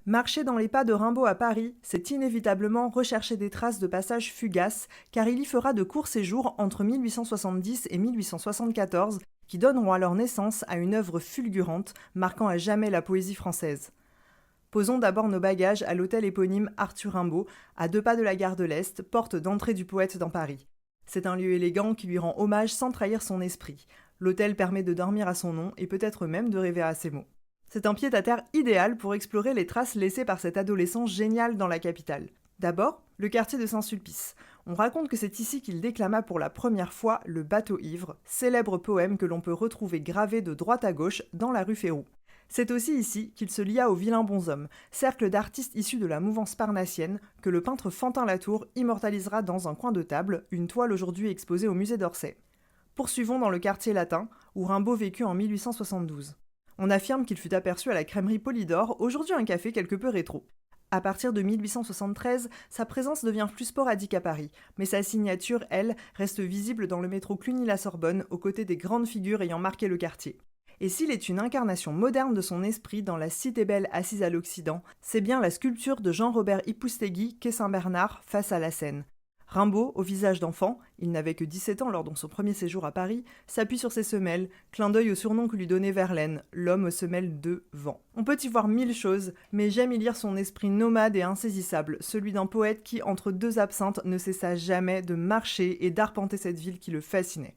Marcher dans les pas de Rimbaud à Paris, c'est inévitablement rechercher des traces de passages fugaces, car il y fera de courts séjours entre 1870 et 1874 qui donneront alors naissance à une œuvre fulgurante, marquant à jamais la poésie française. Posons d'abord nos bagages à l'hôtel éponyme Arthur Rimbaud, à 2 pas de la gare de l'Est, porte d'entrée du poète dans Paris. C'est un lieu élégant qui lui rend hommage sans trahir son esprit. L'hôtel permet de dormir à son nom et peut-être même de rêver à ses mots. C'est un pied-à-terre idéal pour explorer les traces laissées par cet adolescent génial dans la capitale. D'abord, le quartier de Saint-Sulpice. On raconte que c'est ici qu'il déclama pour la première fois le Bateau ivre, célèbre poème que l'on peut retrouver gravé de droite à gauche dans la rue Férou. C'est aussi ici qu'il se lia au Vilain Bonshommes, cercle d'artistes issus de la mouvance parnassienne que le peintre Fantin Latour immortalisera dans un coin de table, une toile aujourd'hui exposée au musée d'Orsay. Poursuivons dans le quartier latin, où Rimbaud vécut en 1872. On affirme qu'il fut aperçu à la crèmerie Polydore, aujourd'hui un café quelque peu rétro. À partir de 1873, sa présence devient plus sporadique à Paris, mais sa signature, elle, reste visible dans le métro Cluny-la-Sorbonne, aux côtés des grandes figures ayant marqué le quartier. Et s'il est une incarnation moderne de son esprit dans la Cité belle assise à l'Occident, c'est bien la sculpture de Jean-Robert Ipoustéguy qu'est Saint-Bernard face à la Seine. Rimbaud, au visage d'enfant, il n'avait que 17 ans lors de son premier séjour à Paris, s'appuie sur ses semelles, clin d'œil au surnom que lui donnait Verlaine, l'homme aux semelles de vent. On peut y voir mille choses, mais j'aime y lire son esprit nomade et insaisissable, celui d'un poète qui, entre 2 absinthes, ne cessa jamais de marcher et d'arpenter cette ville qui le fascinait.